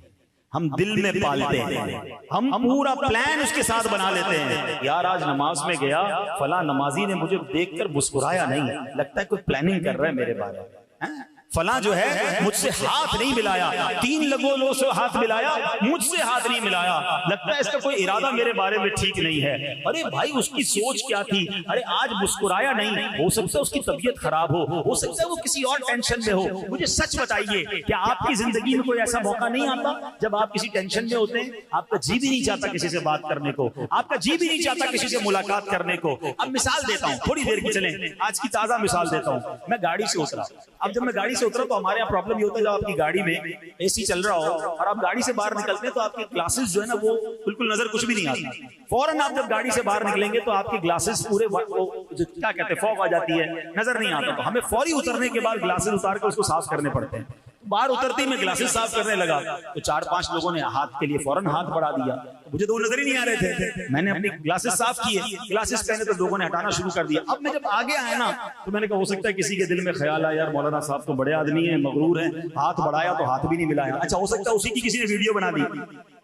हम दिल में पालते हैं, हम पूरा प्लान उसके साथ बना लेते हैं। यार आज नमाज में गया, फला नमाजी ने मुझे देखकर मुस्कुराया नहीं, लगता है कोई प्लानिंग कर रहा है मेरे बारे में। फला जो है मुझसे हाथ नहीं मिलाया, 3 लोगों से हाथ मिलाया, मुझसे हाथ नहीं मिलाया, लगता है इसका कोई इरादा मेरे बारे में ठीक नहीं है। अरे भाई उसकी सोच क्या थी? अरे आज मुस्कुराया नहीं, हो सकता है उसकी तबीयत खराब हो सकता है वो किसी और टेंशन में हो। मुझे सच बताइए, क्या आपकी जिंदगी में कोई ऐसा मौका नहीं आता जब आप किसी टेंशन में होते हैं, आपका जी भी नहीं चाहता किसी से बात करने को, आपका जी भी नहीं चाहता किसी से मुलाकात करने को? अब मिसाल देता हूँ, थोड़ी देर की चले, आज की ताजा मिसाल देता हूँ। मैं गाड़ी से उतरा, अब जब मैं गाड़ी से उतरा तो हमारे यहाँ प्रॉब्लम ये होता है, जब आपकी गाड़ी में एसी चल रहा हो और आप गाड़ी से बाहर निकलते हैं तो आपके ग्लासेस जो है ना वो बिल्कुल नजर कुछ भी नहीं आता। फौरन आप जब गाड़ी से बाहर निकलेंगे तो आपके ग्लासेस पूरे क्या कहते हैं, फॉग आ जाती है, नजर नहीं आता। तो हमें फौरी उतरने के बाद ग्लासेस उतार कर उसको साफ करने पड़ते हैं। बाहर उतरते ही मैं ग्लासेस साफ करने लगा तो 4-5 लोगों ने हाथ के लिए फौरन हाथ बढ़ा दिया, मुझे तो वो नजर ही नहीं आ रहे थे। मैंने अपनी ग्लासेस साफ किए, ग्लासेस पहने तो लोगों ने हटाना शुरू कर दिया। अब मैं जब आगे आया ना तो मैंने कहा हो सकता है किसी के दिल में ख्याल आया, यार मौलाना साहब तो बड़े आदमी है, मगरूर है, हाथ बढ़ाया तो हाथ भी नहीं मिलाया। अच्छा हो सकता है उसी की किसी ने वीडियो बना दी,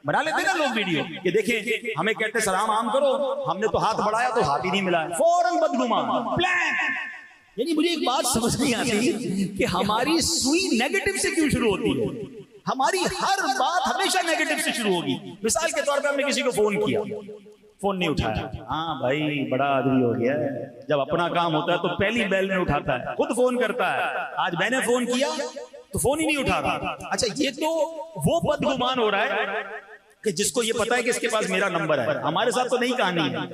बना लेते ना लोग वीडियो कि देखें हमें कहते सलाम आम करो, हमने तो हाथ बढ़ाया तो हाथ ही नहीं मिलाया, फौरन बदगुमान प्लान। यानी मुझे एक बात समझ नहीं आती कि हमारी सुई नेगेटिव से क्यों शुरू होती है? हमारी हर बात हमेशा नेगेटिव से शुरू होगी। मिसाल के तौर पे हमने किसी को फोन किया, फोन नहीं उठाया, हाँ भाई बड़ा आदमी हो गया है, जब अपना काम होता है तो पहली बेल में उठाता है, खुद फोन करता है। आज मैंने फोन किया तो फोन ही नहीं उठा रहा। अच्छा ये तो वो बदगुमान हो रहा है कि जिसको ये पता है कि इसके पास मेरा नंबर है। हमारे साथ तो नहीं कहानी है,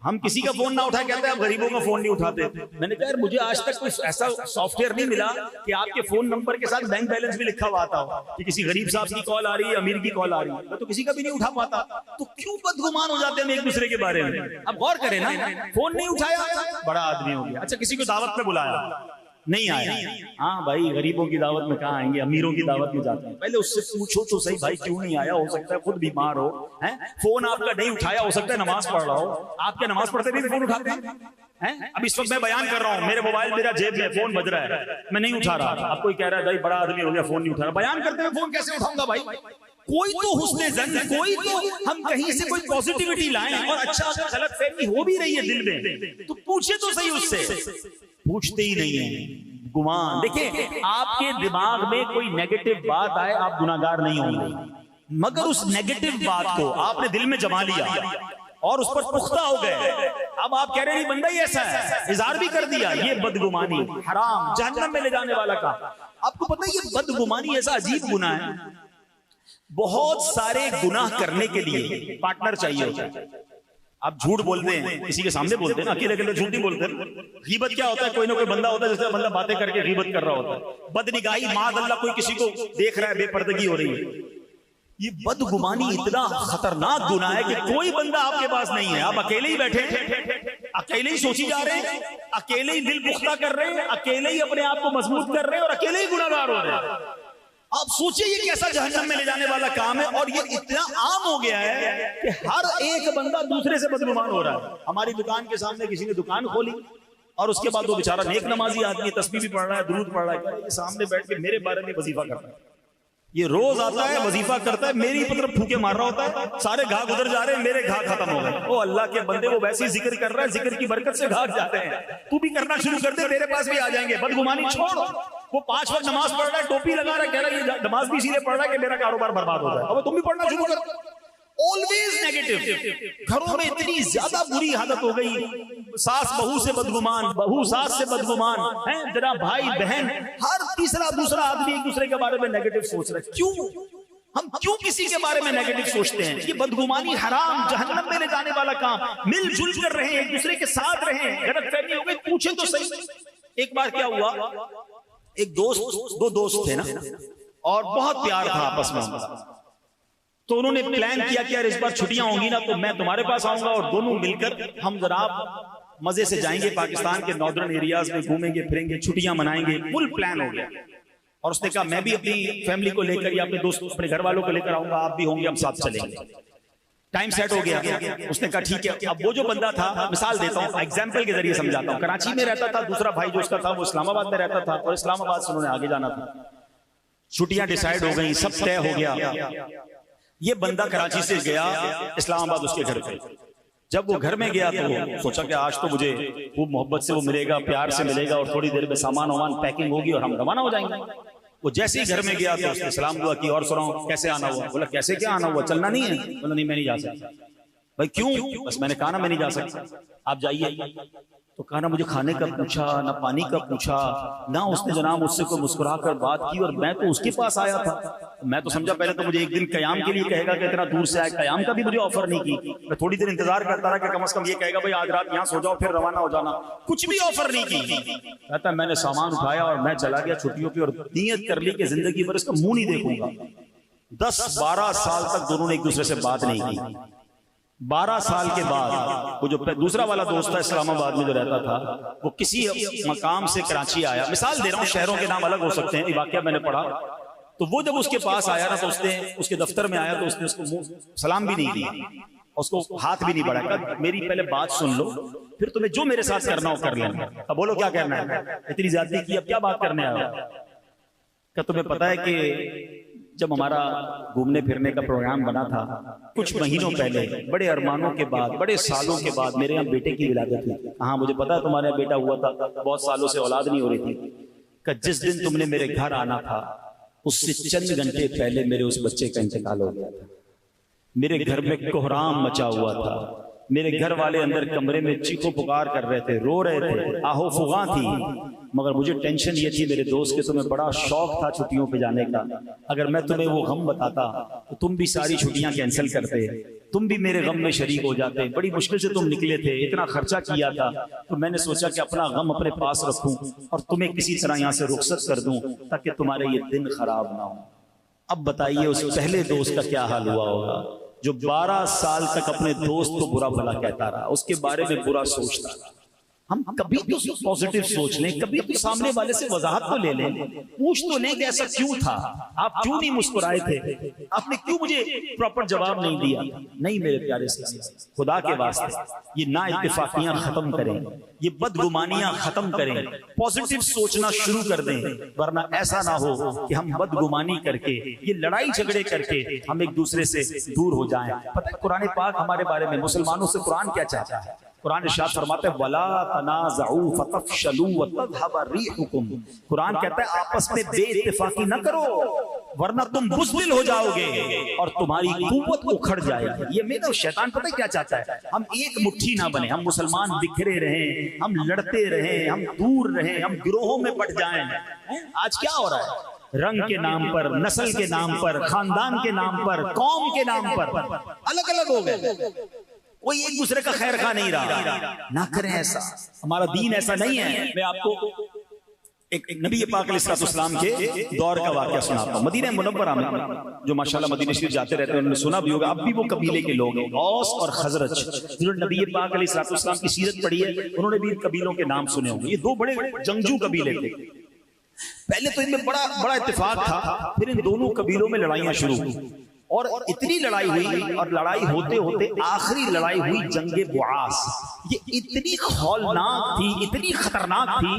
हम किसी का फोन ना उठा कहते हैं आप गरीबों का फोन नहीं उठाते। मैंने कहा यार मुझे आज तक कुछ ऐसा सॉफ्टवेयर नहीं मिला कि आपके फोन नंबर के साथ बैंक बैलेंस भी लिखा हुआ आता हो कि किसी गरीब साहब की कॉल आ रही है, अमीर की कॉल आ रही है, मैं तो किसी का भी नहीं उठा पाता। तो क्यों बदगुमान हो जाते हैं हम एक दूसरे के बारे में? अब गौर करें ना, फोन नहीं उठाया बड़ा आदमी हो गया। अच्छा किसी को दावत में बुलाया, नहीं आया, हाँ भाई गरीबों की दावत में कहाँ आएंगे, अमीरों की दावत में जाते हैं। पहले उससे पूछो तो सही भाई क्यों नहीं आया, हो सकता है खुद बीमार हो, हैं? फोन आपका नहीं उठाया, हो सकता है नमाज पढ़ रहा हो। आपके नमाज पढ़ते भी फोन उठाते हैं? अब इस वक्त मैं बयान कर रहा हूँ, मेरे मोबाइल मेरा जेब में, फोन बज रहा है, मैं नहीं उठा रहा। अब कोई कह रहा है भाई बड़ा आदमी हो गया फोन नहीं उठा रहा, बयान करते हुए फोन कैसे उठाऊंगा भाई? कोई तो हुस्ने ज़न्न, कोई तो हम कहीं से कोई पॉजिटिविटी लाएं, और अच्छा गलतफहमी हो भी रही है दिल में तो पूछे तो सही उससे, पूछते ही नहीं है, गुमान। देखिए आपके दिमाग में कोई नेगेटिव बात आए आप गुनाहगार नहीं होंगे, मगर उस नेगेटिव बात को आपने दिल में जमा लिया और उस पर पुख्ता हो गए। अब आप कह रहे हैं बंदा ही ऐसा है, इज़हार भी कर दिया, ये बदगुमानी हराम, जहन्नम में ले जाने वाला का। आपको पता है ये बदगुमानी ऐसा अजीब गुनाह है, बहुत सारे गुनाह करने के लिए पार्टनर चाहिए होता है। आप झूठ बोलते हैं, किसी के सामने बोलते हैं ना, अकेले अकेले झूठ नहीं बोलते। गीबत क्या होता है, कोई ना कोई बंदा होता है जिससे बंदा बातें करके गीबत कर रहा होता है। बदनिगाही, माज़अल्लाह कोई किसी को देख रहा है, बेपर्दगी हो रही है। ये बदगुमानी इतना खतरनाक गुनाह है कि कोई बंदा आपके पास नहीं है, आप अकेले ही बैठे, अकेले ही सोची जा रहे हैं, अकेले ही दिल पुख्ता कर रहे हैं, अकेले ही अपने आप को मजबूत कर रहे हैं और अकेले ही गुनाहगार हो रहे हैं। आप सोचिए ये कैसा जहन्नम में ले जाने वाला काम है, और ये इतना आम हो गया है कि हर एक बंदा दूसरे से बदगुमान हो रहा है। हमारी दुकान के सामने किसी ने दुकान खोली और उसके बाद वो बेचारा नेक नमाजी आदमी, तस्बीह भी पढ़ रहा है, दुरूद पढ़ रहा है, सामने बैठ के मेरे बारे में वजीफा करता है। ये रोज आता है, वजीफा करता है, मेरी तरफ फूके मार रहा होता है, सारे घा गुजर जा रहे हैं, मेरे घा खत्म हो गए। ओ अल्लाह के बंदे, वो वैसे ही जिक्र कर रहा है, जिक्र की बरकत से घा जाते हैं, तू भी करना शुरू कर दे, तेरे पास भी आ जाएंगे। बदगुमानी छोड़, वो 5 वक्त नमाज पढ़ रहा है, टोपी लगा रहा है, कह रहा है ये नमाज भी इसीलिए पढ़ रहा है कि मेरा कारोबार बर्बाद हो जाए, अब तुम भी पढ़ना शुरू कर। Always negative. घरों में इतनी ज्यादा बुरी हालत हो गई, सास बहू से बदगुमान, बहू सास से बदगुमान है, जरा भाई बहन, हर तीसरा दूसरा आदमी एक दूसरे के बारे में नेगेटिव सोच रहा है। क्यों? हम क्यों किसी के बारे में नेगेटिव सोचते हैं? ये बदगुमानी हराम, जहन्नम में ले जाने वाला काम। मिलजुल कर रहे, एक दूसरे के साथ रहे, गलतफहमी हो गई, पूछे तो सही। एक बार क्या हुआ, एक दो दोस्त थे ना, और बहुत प्यार था आपस में, तो उन्होंने प्लान किया कि यार इस बार छुट्टियां होंगी ना तो मैं तुम्हारे पास आऊंगा और दोनों मिलकर हम जनाब मजे से जाएंगे पाकिस्तान के नॉर्दर्न एरियाज में, घूमेंगे फिरेंगे, छुट्टियां मनाएंगे, फुल प्लान हो गया। और उसने कहा मैं भी अपनी फैमिली को लेकर या अपने दोस्त अपने घर वालों को लेकर आऊंगा, आप भी होंगे, हम साथ चलेंगे। टाइम सेट हो गया। उसने कहा ठीक है। अब वो जो बंदा था, मिसाल देता हूँ, एग्जाम्पल के जरिए समझाता हूँ, कराची में रहता था, दूसरा भाई जो उसका था वो इस्लामाबाद में रहता था, और इस्लामाबाद से उन्होंने आगे जाना था। छुट्टियां डिसाइड हो गई, सब तय हो गया। ये बंदा कराची से गया इस्लामाबाद उसके घर पे। जब वो घर में गया तो सोचा कि आज तो मुझे खूब मोहब्बत से वो मिलेगा, प्यार से मिलेगा, और थोड़ी देर में सामान वामान पैकिंग होगी और हम रवाना हो जाएंगे। वो जैसे ही घर में गया तो उसने सलाम दुआ की, और सुनाओ कैसे आना हुआ? बोला कैसे क्या आना हुआ, चलना नहीं है? बोला नहीं मैं नहीं जा सकता। भाई क्यों? बस मैंने कहा ना मैं नहीं जा सकता, आप जाइए। तो कहा ना मुझे खाने का पूछा, ना पानी का पूछा, ना उसने जनाब मुझसे कोई मुस्कुरा कर बात की, और मैं तो उसके पास आया था। मैं तो समझा पहले तो मुझे एक दिन कयाम के लिए कहेगा कि इतना दूर से आए, कयाम का भी मुझे ऑफर नहीं की। मैं थोड़ी देर इंतजार करता रहा कि कम से कम ये कहेगा भाई आज रात यहाँ सो जाओ फिर रवाना हो जाना, कुछ भी ऑफर नहीं की। कहता मैंने सामान उठाया और मैं चला गया छुट्टियों की, और नियत कर ली कि जिंदगी भर इसका मुंह नहीं देखूंगा। 10-12 साल तक दोनों ने एक दूसरे से बात नहीं की। 12 साल के बाद वो जो दूसरा वाला दोस्त था इस्लामाबाद में जो रहता था, वो किसी मकाम से कराची आया। मिसाल दे रहा हूँ, शहरों के नाम अलग हो सकते हैं, ये वाकया मैंने पढ़ा। तो वो जब उसके पास आया ना, तो उसने उसके दफ्तर में आया तो उसने उसको सलाम भी नहीं दी, उसको हाथ भी नहीं बढ़ाया। मेरी पहले बात सुन लो, फिर तुम्हें जो मेरे साथ करना हो कर लेना। अब बोलो क्या करना है? इतनी ज्यादती की, अब क्या बात करने आया? क्या तुम्हें पता है कि जब हमारा घूमने फिरने का प्रोग्राम बना था कुछ महीनों पहले, बड़े अरमानों के बाद, बड़े सालों के बाद मेरे यहाँ बेटे की विलादत हुई। हाँ मुझे पता है तुम्हारे यहाँ बेटा हुआ था, बहुत सालों से औलाद नहीं हो रही थी। कि जिस दिन तुमने मेरे घर आना था उससे चंद घंटे पहले मेरे उस बच्चे का इंतकाल हो गया था। मेरे घर में कोहराम मचा हुआ था। मेरे घर वाले अंदर कमरे में चीखो पुकार कर रहे थे, रो रहे थे, आहो फुगा थी। मगर मुझे टेंशन ये थी मेरे दोस्त के, तुम्हें बड़ा शौक था छुट्टियों पे जाने का। अगर मैं तुम्हें वो गम बताता तो तुम भी सारी छुट्टियां कैंसिल करते, तुम भी मेरे गम में शरीक हो जाते। बड़ी मुश्किल से तुम निकले थे, इतना खर्चा किया था, तो मैंने सोचा कि अपना गम अपने पास रखूं और तुम्हें किसी तरह यहाँ से रुखसत कर दूं ताकि तुम्हारे ये दिन खराब ना हो। अब बताइए उस पहले दोस्त का क्या हाल हुआ होगा जो 12 साल तक अपने दोस्त को बुरा भला कहता रहा, उसके बारे में बुरा सोचता रहा। हम कभी तो पॉजिटिव सोच लें, कभी तो सामने वाले से वजाहत तो ले लें, पूछ तो लें कि ऐसा क्यों था, आप क्यों नहीं मुस्कुराए थे, आपने क्यों मुझे प्रॉपर जवाब नहीं दिया। नहीं मेरे प्यारे इस्लामी, खुदा के वास्ते ये ना इत्तेफाकियां खत्म करें, ये बदगुमानियां खत्म करें, पॉजिटिव सोचना शुरू कर दें, वरना ऐसा ना हो कि हम बदगुमानी करके, ये लड़ाई झगड़े करके हम एक दूसरे से दूर हो जाएं। पता है कुरान पाक हमारे बारे में, मुसलमानों से कुरान क्या चाहता है? कुरान इरशाद फरमाते हैं वला तनाज़उ फतफशलू वतज़हब रिहुकुम। कुरान कहता है आपस में बेइत्तेफाकी न करो वरना तुम बुज़दिल हो जाओगे और तुम्हारी कुव्वत उखड़ जाएगी। ये मेरा शैतान पता है क्या चाहता है? हम एक मुट्ठी ना बने, हम मुसलमान बिखरे रहें, हम लड़ते रहें, हम दूर रहें, हम गिरोहों में बट जाएं। आज क्या हो रहा है? रंग के नाम पर, नस्ल के नाम पर, खानदान के नाम पर, कौम के नाम पर अलग अलग हो गए, कोई एक दूसरे का खैर खा नहीं रहा। ना करें ऐसा, हमारा दीन ऐसा नहीं है। मैं आपको एक नबी पाक अलैहिस्सलाम के दौर का वाकया सुनाता हूँ। मदीना मुनव्वरा में जो माशाल्लाह मदीना शरीफ जाते रहते हैं, उन्होंने सुना भी होगा, अब भी वो कबीले के लोग हैं, औस और खजरज, जिन्होंने नबी पाक अलैहिस्सलाम की सीरत पढ़ी है, उन्होंने भी इन कबीलों के नाम सुने होंगे। ये दो बड़े जंगजू कबीले थे। पहले तो इनमें बड़ा इत्तेफाक था, फिर इन दोनों कबीलों में लड़ाइयां शुरू हुई और इतनी लड़ाई हुई, और लड़ाई होते होते आखिरी लड़ाई हुई जंगे बुआस। ये इतनी खौलनाक थी, इतनी खतरनाक थी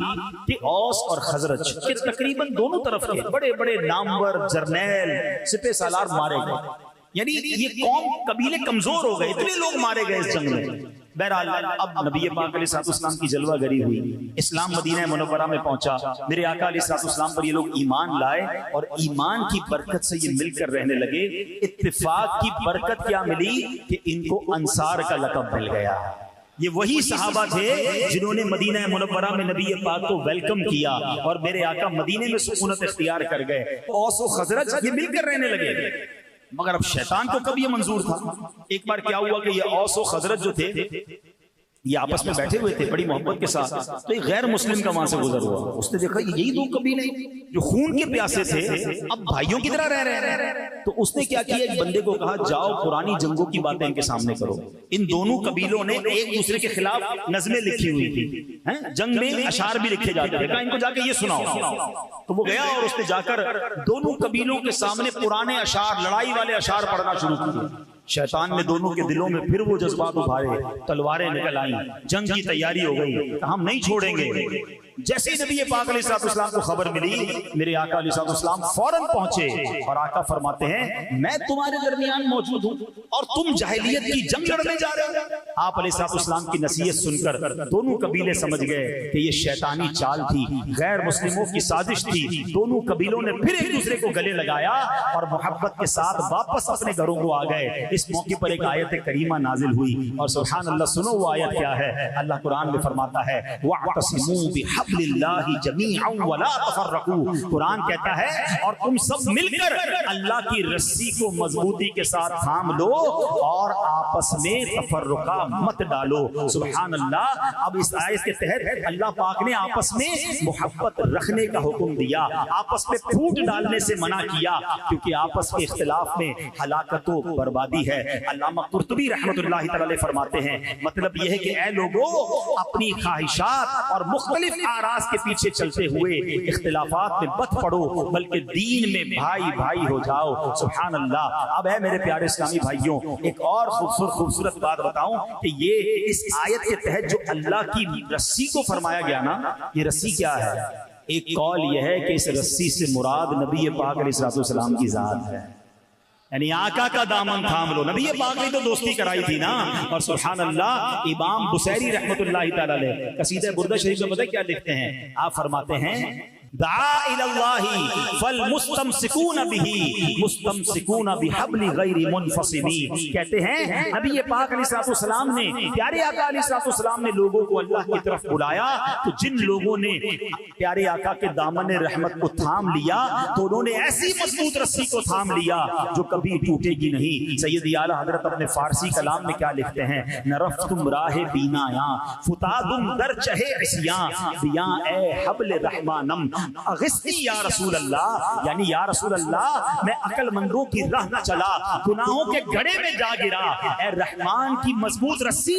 कि औस और खजरज के तकरीबन दोनों तरफ के बड़े बड़े नामवर जर्नैल सिपह सालार मारे गए। यानी ये कौम कबीले कमजोर हो गए, इतने लोग मारे गए इस जंग में। बहरहाल अब नबी पाक अलैहिस्सलाम की जलवागरी हुई, इस्लाम मदीना मुनव्वरा में पहुंचा, मेरे आका अलैहिस्सलाम पर ये लोग ईमान लाए और ईमान की बरकत से ये मिलकर रहने लगे। इत्तिफाक की बरकत क्या मिली कि इनको अंसार का लक़ब मिल गया। ये वही सहाबा थे जिन्होंने मदीना मुनव्वरा में नबी पाक को वेलकम किया और मेरे आका मदीने में सुकूनत इख्तियार कर गए। औस और खजरज ये मिलकर रहने लगे। मगर अब शैतान को कब ये मंजूर था? एक बार क्या हुआ कि ये औस और खजरज जो थे ये आपस में बैठे हुए थे बड़ी मोहब्बत के साथ, तो एक गैर मुस्लिम का वहां से गुजर हुआ। उसने देखा यही दो कबीले जो खून के प्यासे थे अब भाइयों की तरह रह रहे हैं। तो उसने क्या किया, एक बंदे को कहा जाओ पुरानी जंगों की बातें इनके सामने करो। इन दोनों कबीलों ने एक दूसरे के खिलाफ नज़में लिखी हुई थी, हैं जंग में अशार भी लिखे जाते थे, कहा इनको जाके ये सुनाओ। तो वो गया और उसने जाकर दोनों कबीलों के सामने पुराने अशार, लड़ाई वाले अशार पढ़ना शुरू किए। शैतान ने दोनों के दिलों में फिर वो जज्बात उभारे, तलवारें निकल आई, जंग की तैयारी हो गई, हम नहीं छोड़ेंगे। जैसे ही नबी पाक अलैहिस्सलाम को खबर मिली, मेरे आका अलैहिस्सलाम फौरन पहुंचे और आका फरमाते हैं मैं तुम्हारे दरमियान मौजूद हूं और तुम जाहिलियत की जंग लड़ने जा रहे हो। आप अलैहिस्सलाम की नसीहत सुनकर दोनों कबीले समझ गए कि ये शैतानी चाल थी, गैर मुस्लिमों की साजिश थी। दोनों कबीलों ने फिर एक दूसरे को गले लगाया और मोहब्बत के साथ वापस अपने घरों को आ गए। इस मौके पर एक आयत करीमा नाजिल हुई और सुभान अल्लाह, सुनो वो आयत क्या है। अल्लाह कुरान में फरमाता है वअतसिमू बिहब्लिल्लाहि जमीअन वला तफर्रकू। कुरान कहता है और तुम सब मिलकर अल्लाह की रस्सी को मजबूती के साथ थाम लो और आपस में तफर्रुका मत डालो। सुभान अल्लाह। अब इस आयत के तहत अल्लाह पाक ने आपस में मोहब्बत रखने का हुक्म दिया, आपस में फूट डालने से मना किया, क्योंकि आपस के इख्तिलाफ में हलाकत व बर्बादी है। अल्लामा कुर्तुबी रहमतुल्लाहि तआला फरमाते हैं मतलब यह है कि ऐ लोगों, अपनी ख्वाहिशात और मुख्तलिफ आरास के पीछे चलते हुए इख्तिलाफात में मत पड़ो, बल्कि दीन में भाई भाई हो जाओ। सुभान अल्लाह। अब है मेरे प्यारे इस्लामी भाइयों, एक और खूबसूरत बात बताऊं कि ये इस आयत के तहत जो अल्लाह की रस्सी को फरमाया गया ना, ये रस्सी क्या है। एक कौल यह है कि इस रस्सी से मुराद नबी पाक अलैहिस्सलाम की जात है, यानी आका का दामन थाम लो। नबी पाक ने तो दोस्ती कराई थी ना। और सुभान अल्लाह, इमाम बुसैरी रहमतुल्लाहि तआला अलैह कसीदा बुर्दा शरीफ में पता क्या लिखते हैं, आप फरमाते हैं दआ इलल्लाहि फल मुस्तमसिकून बिही मुस्तमसिकून बिहब्लि गैरि मुनफसिमी। कहते हैं नबी पाक अलैहिस्सलाम ने, प्यारे आका अलैहिस्सलाम ने लोगों को अल्लाह की तरफ बुलाया, तो जिन लोगों ने प्यारे आका के दामन रहमत को थाम लिया तो उन्होंने ऐसी मजबूत रस्सी को थाम लिया जो कभी टूटेगी नहीं। सैयद आला हजरत अपने फारसी कलाम में क्या लिखते हैं, नरफ्तुम राहे बीनाया फुतादुम दर चहे इस्यां बिया ए हब्ल रहमानम अगिस्ती या रसूल अल्लाह। यानी या रसूल अल्लाह, मैं अक्लमंदों की राह न चला, गुनाहों के गड्ढे में जा गिरा, ए रहमान की मजबूत रस्सी,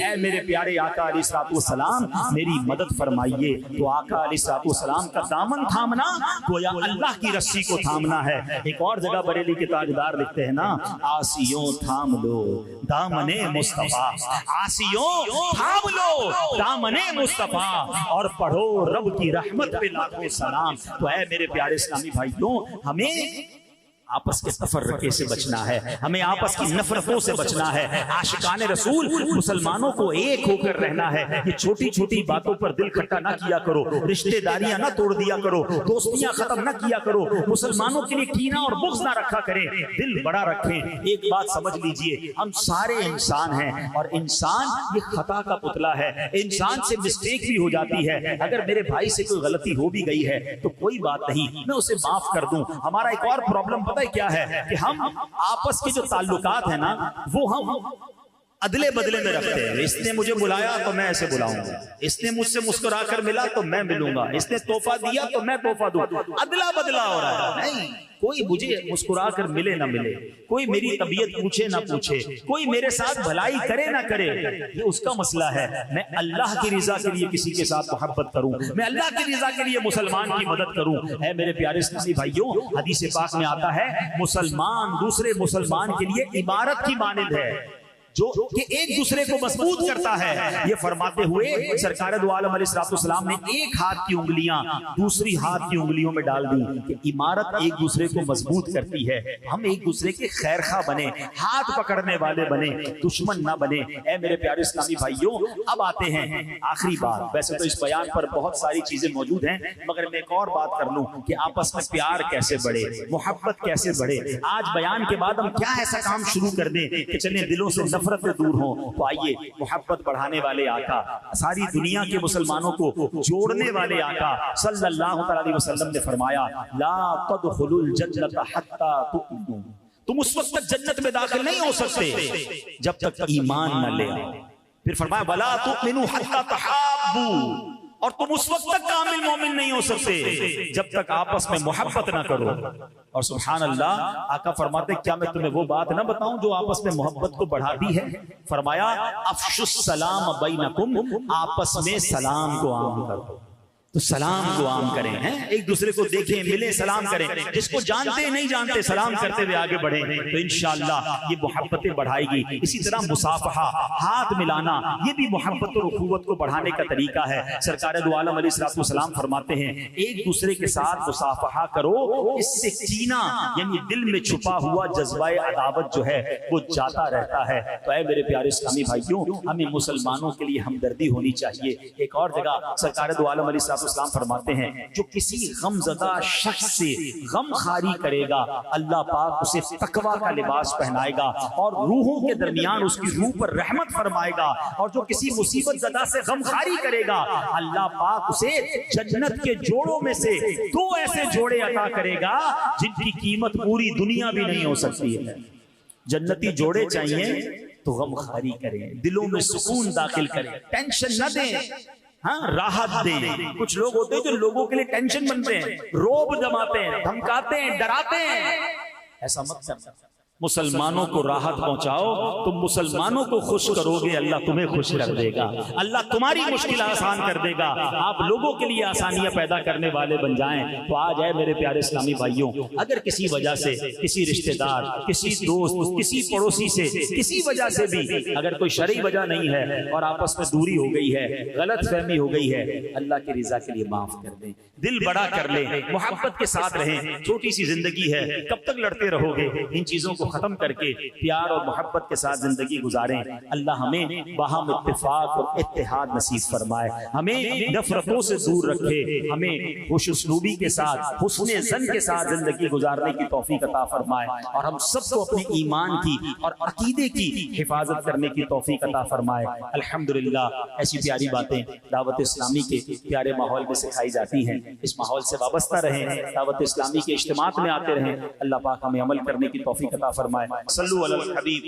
ए मेरे प्यारे आका अलैहिस्सलाम मेरी मदद फरमाइए। तो आका अलैहिस्सलाम का दामन थामना गोया अल्लाह की रस्सी को थामना है। एक और जगह बरेली के ताजदार लिखते हैं ना, आसियों थाम लो दामने मुस्तफा, आसियों थाम लो दामने मुस्तफा और पढ़ो रब की रहमत पे लाखों सलाम। तो है मेरे प्यारे इस्लामी भाइयों, हमें आपस के तफर्रके से बचना है, हमें आपस की नफरतों से बचना है। आशिकाने रसूल मुसलमानों को एक होकर रहना है। ये छोटी छोटी बातों पर दिल खट्टा ना किया करो, रिश्तेदारियां ना तोड़ दिया करो, दोस्तियां खत्म ना किया करो, मुसलमानों के लिए कीना और बुग़्ज़ ना रखा करें, दिल बड़ा रखें। एक बात समझ लीजिए, हम सारे इंसान हैं और इंसान ये खता का पुतला है, इंसान से मिस्टेक भी हो जाती है। अगर मेरे भाई से कोई गलती हो भी गई है तो कोई बात नहीं, मैं उसे माफ कर दूं। हमारा एक और प्रॉब्लम क्या है कि हम आपस के जो ताल्लुकात है ना, वो हम अदले बदले में रखते हैं। इसने मुझे बुलाया तो मैं ऐसे बुलाऊंगा, इसने मुझसे मुस्कुरा कर मिला तो मैं मिलूंगा, इसने तोहफा दिया तो मैं तोहफा दूं। अदला बदला हो रहा है। नहीं, कोई मुझे मुस्कुरा कर मिले ना मिले, कोई मेरी तबीयत पूछे ना पूछे, कोई मेरे साथ भलाई करे ना करे, ये उसका मसला है। मैं अल्लाह की रिजा के लिए किसी के साथ मोहब्बत करूं, मैं अल्लाह की रिजा के लिए मुसलमान की मदद करूं। है मेरे प्यारे इस्लामी भाइयों, हदीस पाक में आता है मुसलमान दूसरे मुसलमान के लिए इमारत की मानिंद है जो कि एक दूसरे को मजबूत करता है। ये फरमाते हुए सरकार दो आलम अलैहिस्सलाम ने एक हाथ की उंगलियां दूसरी हाथ की उंगलियों में डाल दी कि इमारत एक दूसरे को मजबूत करती है। हम एक दूसरे के खैरखा बने, हाथ पकड़ने वाले बने, दुश्मन ना बने। ऐ मेरे प्यारे इस्लामी भाइयों, अब आते हैं आखिरी बात। वैसे तो इस बयान पर बहुत सारी चीजें मौजूद हैं, मगर मैं एक और बात कर लूं कि आपस में प्यार कैसे बढ़े, मोहब्बत कैसे बढ़े। आज बयान के बाद हम क्या ऐसा काम शुरू कर दें कि चले दिलों से नफरत दूर हो। तो आइए, मोहब्बत बढ़ाने वाले आका, सारी दुनिया के मुसलमानों को जोड़ने वाले आका सल्लल्लाहु अलैहि वसल्लम ने फरमाया, ला तदखुलुल जन्नत हत्ता तुम उस वक्त तक जन्नत में दाखिल नहीं हो सकते जब तक ईमान न ले आओ। फिर फरमाया वला तुमिनु हत्ता तहाब्बू, और तुम उस वक्त तक कामिल मोमिन नहीं हो सकते जब तक आपस में मोहब्बत ना करो। और सुभान अल्लाह, आका फरमाते क्या मैं तुम्हें वो बात ना बताऊं जो आपस में मोहब्बत को बढ़ाती है? फरमाया अफशुस सलाम बैनकुम, आपस में सलाम को आम करो। तो सलाम को आम करें, हैं, एक दूसरे को देखें, मिले, सलाम करें, जिसको जानते नहीं जानते सलाम करते हुए आगे बढ़े, तो इंशाअल्लाह ये मोहब्बतें बढ़ाएगी। इसी तरह मुसाफहा, हाथ मिलाना, ये भी मोहब्बत और उखुवत को बढ़ाने का तरीका है। सरकार दो आलम अलैहिस्सलाम फरमाते हैं एक दूसरे के साथ मुसाफहा करो, इससे कीना यानी दिल में छुपा हुआ जज्बा अदावत जो है वो जाता रहता है। तो ऐ मेरे प्यारे इस्लामी भाइयों, हमें मुसलमानों के लिए हमदर्दी होनी चाहिए। एक और जगह सरकार दो आलम अलैहिस्सलाम फरमाते हैं जो किसी गमज़दा शख्स से गम खारी करेगा, अल्लाह पाक उसे तकवा का लिबास पहनाएगा और रूहों के दरमियान उसकी रूह पर रहमत फरमाएगा। और जो किसी मुसीबत ज़दा से गम खारी करेगा, अल्लाह पाक उसे जन्नत के जोड़ों में से 2 ऐसे जोड़े अता करेगा जिनकी कीमत पूरी दुनिया भी नहीं हो सकती है। जन्नती जोड़े चाहिए तो गम खारी करें, दिलों में सुकून दाखिल करें, टेंशन न दें, हाँ, राहत दें। कुछ लोग होते हैं जो लोगों के लिए टेंशन बनते हैं, रोब जमाते हैं, धमकाते हैं, डराते हैं। ऐसा मत करना। मुसलमानों को राहत पहुंचाओ, तुम मुसलमानों को खुश करोगे, अल्लाह तुम्हें खुश कर देगा, अल्लाह तुम्हारी मुश्किल आसान कर देगा। आप लोगों के लिए आसानियां पैदा करने वाले बन जाएं। तो आज है मेरे प्यारे इस्लामी भाइयों, अगर किसी वजह से किसी रिश्तेदार, किसी दोस्त, किसी पड़ोसी से किसी वजह से भी अगर कोई शरई वजह नहीं है और आपस में दूरी हो गई है, गलत फहमी हो गई है, अल्लाह की रिजा के लिए माफ कर दें, दिल बड़ा कर लें, मोहब्बत के साथ रहें। छोटी सी जिंदगी है, कब तक लड़ते रहोगे? इन चीजों को खत्म करके प्यार और मोहब्बत के साथ जिंदगी गुजारें। अल्लाह हमें बाहम इत्तेफाक और इत्तेहाद नसीब फरमाए, हमें नफरतों से दूर रखे, हमें खुशउस्लूबी के साथ, हुस्ने ज़न के साथ जिंदगी गुजारने की तौफीक अता फरमाए और हम सबको अपने ईमान की और अकीदे की हिफाजत करने की तौफीक अता फरमाए। अल्हम्दुलिल्लाह, ऐसी प्यारी बातें दावत इस्लामी के प्यारे माहौल में सिखाई जाती हैं। इस माहौल से वाबस्ता रहें, दावत इस्लामी के इज्तिमात में आते रहें। अल्लाह पाक हमें अमल करने की तौफीक अता फरमाए। सल्लु अलल हबीब।